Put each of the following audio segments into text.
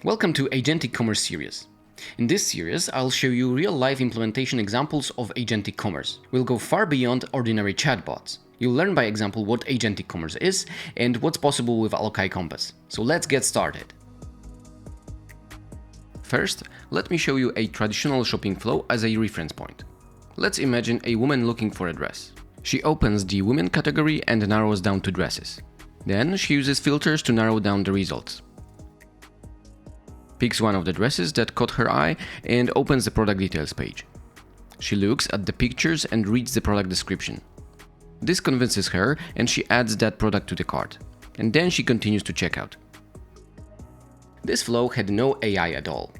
Welcome to Agentic Commerce Series. In this series, I'll show you real-life implementation examples of Agentic Commerce. We'll go far beyond ordinary chatbots. You'll learn by example what Agentic Commerce is and what's possible with Alokai Compass. So let's get started. First, let me show you a traditional shopping flow as a reference point. Let's imagine a woman looking for a dress. She opens the women category and narrows down to dresses. Then she uses filters to narrow down the results. Picks one of the dresses that caught her eye and opens the product details page. She looks at the pictures and reads the product description. This convinces her and she adds that product to the cart. And then she continues to checkout. This flow had no AI at all.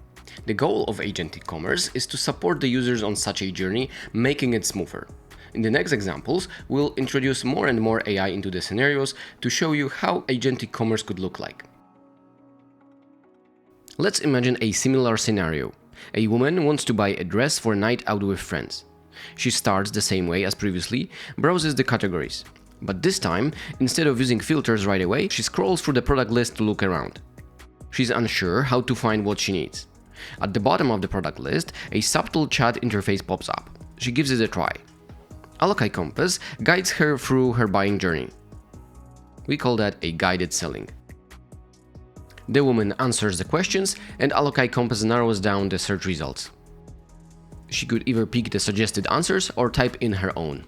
The goal of Agentic Commerce is to support the users on such a journey, making it smoother. In the next examples, we'll introduce more and more AI into the scenarios to show you how Agentic Commerce could look like. Let's imagine a similar scenario. A woman wants to buy a dress for a night out with friends. She starts the same way as previously, browses the categories. But this time, instead of using filters right away, she scrolls through the product list to look around. She's unsure how to find what she needs. At the bottom of the product list, a subtle chat interface pops up. She gives it a try. Alokai Compass guides her through her buying journey. We call that a guided selling. The woman answers the questions and Alokai Compass narrows down the search results. She could either pick the suggested answers or type in her own.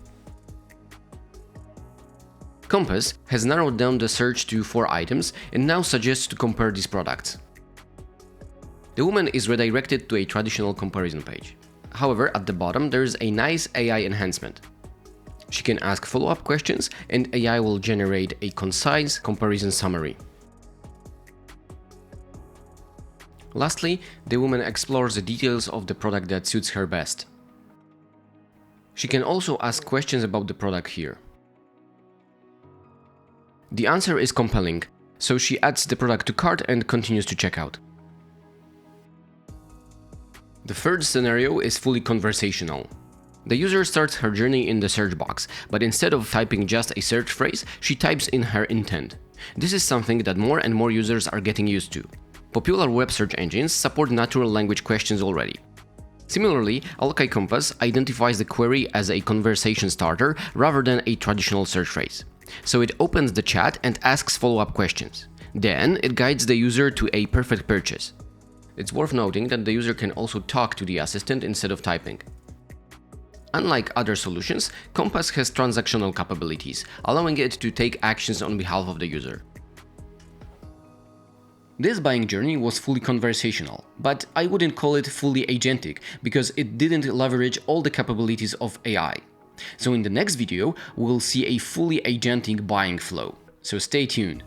Compass has narrowed down the search to 4 items and now suggests to compare these products. The woman is redirected to a traditional comparison page. However, at the bottom there is a nice AI enhancement. She can ask follow-up questions and AI will generate a concise comparison summary. Lastly, the woman explores the details of the product that suits her best. She can also ask questions about the product here. The answer is compelling, so she adds the product to cart and continues to check out. The third scenario is fully conversational. The user starts her journey in the search box, but instead of typing just a search phrase, she types in her intent. This is something that more and more users are getting used to. Popular web search engines support natural language questions already. Similarly, Alokai Compass identifies the query as a conversation starter rather than a traditional search phrase. So it opens the chat and asks follow-up questions. Then it guides the user to a perfect purchase. It's worth noting that the user can also talk to the assistant instead of typing. Unlike other solutions, Compass has transactional capabilities, allowing it to take actions on behalf of the user. This buying journey was fully conversational, but I wouldn't call it fully agentic because it didn't leverage all the capabilities of AI. So in the next video, we'll see a fully agentic buying flow. So stay tuned.